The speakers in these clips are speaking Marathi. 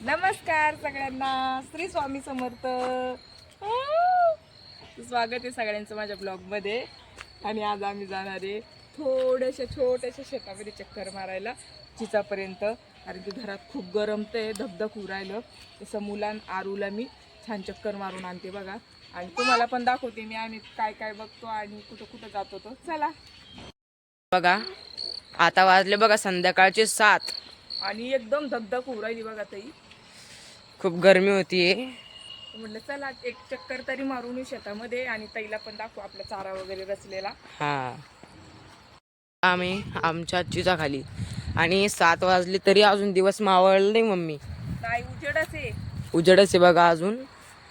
नमस्कार सगळ्यांना, श्री स्वामी समर्थ. स्वागत आहे सगळ्यांचं माझ्या ब्लॉगमध्ये. आणि आज आम्ही जाणार आहे थोड्याशा छोट्याशा शेतामध्ये चक्कर मारायला चिचापर्यंत. कारण की घरात खूप गरमतंय, धगधग होऊ राहिलं. तसं मुलां आरूला मी छान चक्कर मारून आणते बघा. आणि तुम्हाला पण दाखवते मी आम्ही काय काय बघतो आणि कुठं कुठं जातो. तो चला बघा. आता वाजले बघा संध्याकाळचे 7 आणि एकदम धगधग होऊ राहिली बघा ताई. खूप गरमी होतीये. म्हटलं चला एक चक्कर तरी मारून येऊ शेतामध्ये आणि ताईला पण दाखवू आपला चारा वगैरे रचलेला. हा, आम्ही आमच्या चिचा खाली आणि 7 वाजले तरी अजून दिवस मावळला नाही मम्मी. नाही, उजेडच आहे. उजेडच आहे बघा अजून.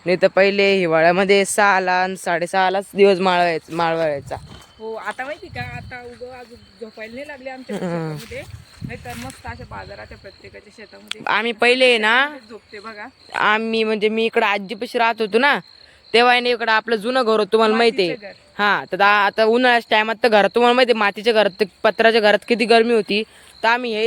नाही तर पहिले हिवाळ्यामध्ये 6ला आणि 6:30लाच दिवस मावळायचा. हो, आता माहिती का, आता अजून झोपायला नाही लागले आमच्या शेतामध्ये. नाही तर मस्त अशा बाजाराच्या प्रत्येकाच्या शेतामध्ये आम्ही पहिले ना झोपते बघा. आम्ही म्हणजे मी इकडं आजीपाशी राहत होतो ना, तेव्हा नाही इकडं आपलं जुनं घर होतं तुम्हाला माहिती आहे. हा, तर आता उन्हाळ्याच्या टायमात तर घरात तुम्हाला माहिती आहे मातीच्या घरात पत्राच्या घरात किती गरमी होती. तर आम्ही हे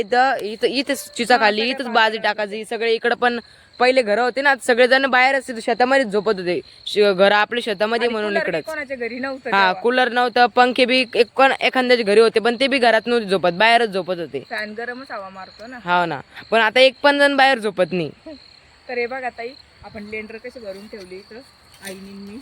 इथेच चिचा खाली इथंच बाजी टाकायची. सगळे इकडं पण पहिले घर होते ना, सगळेजण बाहेरच शेतामध्ये झोपत होते. घर आपल्या शेतामध्ये म्हणून इकडं कोणाच्या घरी नव्हतं. हा, कूलर नव्हतं, पंखे बी एखाद्याच्या घरी होते पण ते बी घरात नव्हते झोपत, बाहेरच झोपत होते. फॅन गरमच हवा मारतो ना. हा ना, पण आता एक पण जण बाहेर झोपत नाही. तर हे बघा ताई, आपण लेंडर कसे भरून ठेवले इथं आईनी मी.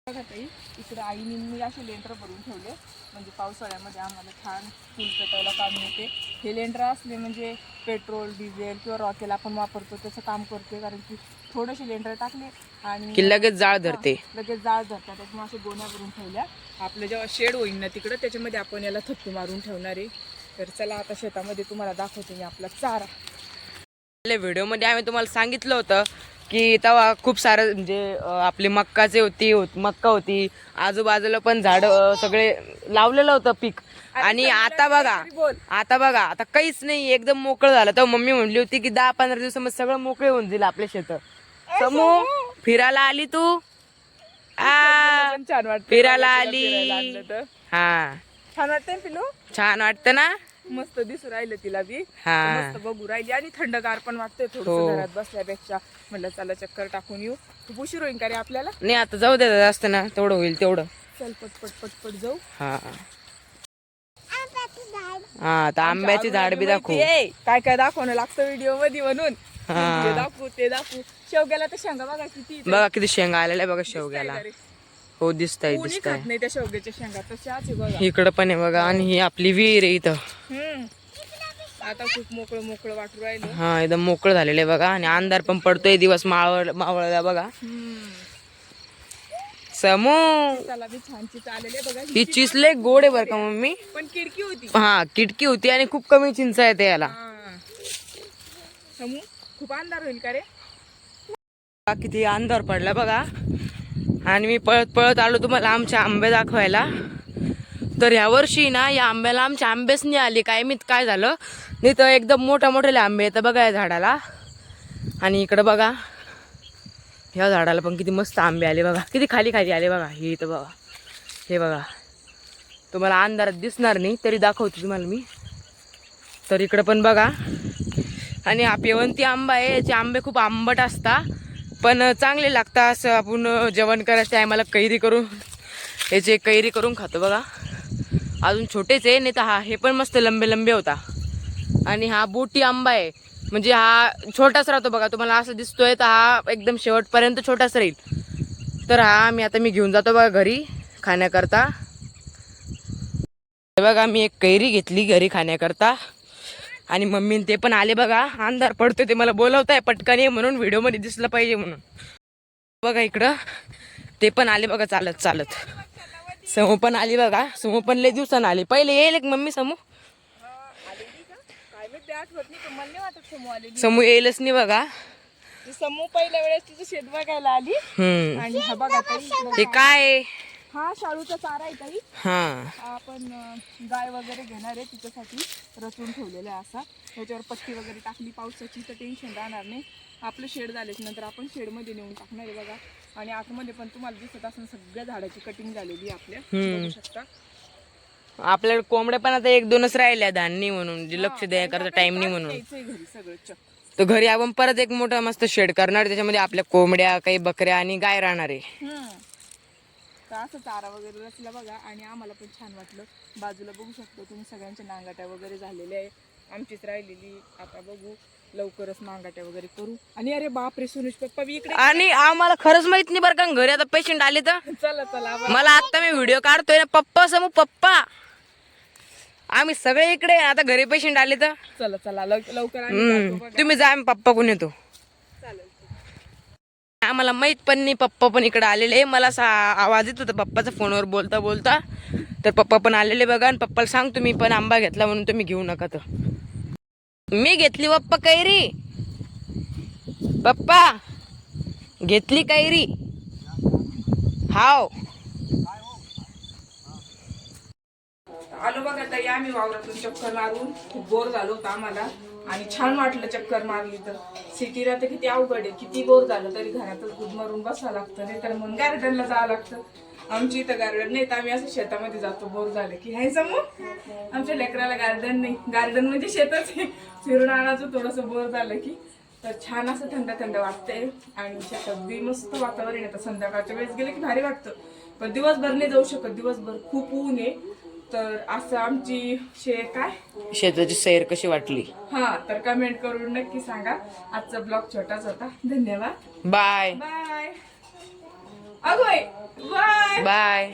बघा ताई, इकडे आईनी मी असे लेंडर भरून ठेवले म्हणजे पावसाळ्यामध्ये आम्हाला छान फुल पेटवायला काम येते. हे लेंडर असले म्हणजे पेट्रोल डिझेल किंवा रॉकेल आपण वापरतो तसं काम करते. कारण की थोडेसे लेंडर टाकले आणि की लगेच जाळ धरते. लगेच जाळ धरतात. त्याच्यामुळे असे गोण्या भरून ठेवल्या. आपलं जेव्हा शेड होईल ना तिकडं, त्याच्यामध्ये आपण याला थप्पी मारून ठेवणार आहे. तर चला आता शेतामध्ये तुम्हाला दाखवते मी आपला चारा. व्हिडिओमध्ये आम्ही तुम्हाला सांगितलं होतं की तेव्हा खूप सारं म्हणजे आपली मक्का होती, आजूबाजूला पण झाड सगळे लावलेलं होतं पीक. आणि आता बघा आता काहीच नाही, एकदम मोकळं झालं. तर मम्मी म्हणली होती की 10-15 दिवसामध्ये सगळं मोकळे होऊन जाईल आपले शेत. समू, फिरायला आली तू? छान वाटतं फिरायला आली. हा, छान वाटतंय पिलू. छान वाटतं ना, मस्त दिसू राहिलं तिला बी. हा, मस्त बघू राहिली आणि थंडगार पण वाटतंय थोडं घरात बसल्यापेक्षा. म्हटलं चला चक्कर टाकून येऊ. खूप उशीर होईल का रे आपल्याला? नाही आता जाऊ दे, जास्त ना तेवढं होईल तेवढं. चल पटपट जाऊ. हा हा, आता आंब्याचे झाड बी दाखवू. काय काय दाखवणं लागतं व्हिडिओ मध्ये म्हणून. हे दाखवू ते दाखवू. शेवग्याला तर शेंगा बघा किती. बघा किती शेंगा आलेल्या बघा शेवग्याला. हो, दिसताय खात नाही त्या शेवग्याच्या शेंगा तशाच आहे बघा. इकडं पण आहे बघा. आणि ही आपली विहीर आहे इथं. आता खूप मोकळं वाटू राहिलं. हा, एकदम मोकळं झालेलं आहे बघा. आणि अंधार पण पडतोय, दिवस मावळला बघा. समू, ही चिंच लय गोड आहे बरं का मम्मी. पण किडकी होती. हा, किटकी होती आणि खूप कमी चिंच आहे याला. समू, खूप अंधार होईल का रे? किती अंधार पडला बघा. आणि मी पळत पळत आलो तुम्हाला आमचे आंबे दाखवायला. तर ह्या वर्षी ना या आंब्याला आमचे आंबेच नाही आले, काय मी काय झालं नाही तर एकदम मोठे आंबे येतं बघा या झाडाला. आणि इकडं बघा ह्या झाडाला पण किती मस्त आंबे आले बघा, किती खाली आले बघा. हे इथं बघा, हे बघा. तुम्हाला अंधारात दिसणार नाही तरी दाखवतो तुम्हाला मी. तर इकडं पण बघा. आणि हा पेवंती आंबा आहे. याचे आंबे खूप आंबट असतात पण चांगले लागतात. असं आपण जेवण करायच्या टायमाला याचे कैरी करून खातो बघा. अजून छोटेच आहे, नाही तर हे पण मस्त लंबे होता. आणि हा बोटी आंबा आहे, म्हणजे हा छोटाच राहतो बघा. तुम्हाला असं दिसतोय तर हा एकदम शेवटपर्यंत छोटाच राहील. तर आता मी घेऊन जातो बघा घरी खाण्याकरता. बघा मी एक कैरी घेतली घरी खाण्याकरता. आणि मम्मी ते पण आले बघा. अंधार पडतोय, ते मला बोलवताय पटकन ये म्हणून, व्हिडिओ मध्ये दिसलं पाहिजे म्हणून. बघा इकडं ते पण आले बघा चालत. समू पण आली बघा. समू पण लय दिवसानं आली. पहिले येईल मम्मी समू. समू येईलच नाही बघा. समू पहिल्या वेळेस तिचं शेत बघायला आली. आणि हा बघा हे काय, हा शाळूचा चारा आहे ताई. आपण गाय वगैरे घेणार आहे तिच्यासाठी रचून ठेवलेला आहे असा. त्याच्यावर पट्टी वगैरे टाकली पावसाची तर टेन्शन राहणार नाही. आपलं शेड झालेच नंतर आपण शेडमध्ये नेऊन टाकणार आहे बघा. आणि आतमध्ये पण तुम्हाला दिसत असेल सगळ्या झाडाची कटिंग झालेली आपल्या, बघू शकता. आपल्याकडे कोंबड्या पण आता 1-2च राहिल्या धान्य म्हणून, जे लक्ष द्यायला करता टाइम नाही म्हणून. घरी सगळं तर घरी आपण परत एक मोठं मस्त शेड करणार, त्याच्यामध्ये आपल्या कोंबड्या, काही बकऱ्या आणि गाय राहणार आहे. तर असं चारा वगैरे रचला बघा, आणि आम्हाला पण छान वाटलं. बाजूला बघू शकतो तुम्ही सगळ्यांच्या नांगाट्या वगैरे झालेल्या आहे, आमचीच राहिलेली. आता बघू लवकरच नांगाट्या वगैरे करू. आणि अरे बापरे सुरेश पप्पा बी इकडे. आणि आम्हाला खरंच माहित नाही बरं का, घरी आता पेशंट आले तर. चला चला मला आता मी व्हिडिओ काढतोय ना, पप्पा समू पप्पा, आम्ही सगळे इकडे, आता घरी पेशंट आले तर. चला चला लवकर आम्ही जातो बघा. तुम्ही जा, आम्ही पप्पा कोण येतो. चालेल. आम्हाला माहित पण नाही पप्पा पण इकडे आलेले. मला असा आवाज येत होता पप्पाचा फोनवर बोलता बोलता, तर पप्पा पण आलेले बघा. आणि पप्पाला सांगतो मी पण आंबा घेतला म्हणून तुम्ही घेऊ नका. तर मी घेतली पप्पा कैरी, पप्पा घेतली कैरी. हाव आलो बघा ताई आम्ही वावरातून चक्कर मारून. खूप बोर झालो होतं आम्हाला, आणि छान वाटलं चक्कर मारली. तर सिटीला तर किती अवघड आहे, किती बोर झालं तरी घरातच गुदमरून बसावं लागतं, नाही तर मग गार्डनला जावं लागतं. आमची इथं गार्डन नाही, तर आम्ही असं शेतामध्ये जातो बोर झालं की. हाय समू, आमच्या लेकराला गार्डन नाही, गार्डन म्हणजे शेतच आहे. फिरून आणायचं थोडंसं बोर झालं की. तर छान असं थंड थंड वाटतंय, आणि शेतात बी मस्त वातावरण येतं. संध्याकाळच्या वेळेस गेले की भारी वाटतं, पण दिवसभर नाही जाऊ शकत, दिवसभर खूप ऊन आहे. तर असं आमची शेताची सैर कशी वाटली. तर कमेंट करून नक्की सांगा. आजचा ब्लॉग छोटाच होता. धन्यवाद. Bye bye. अगोय बाय बाय.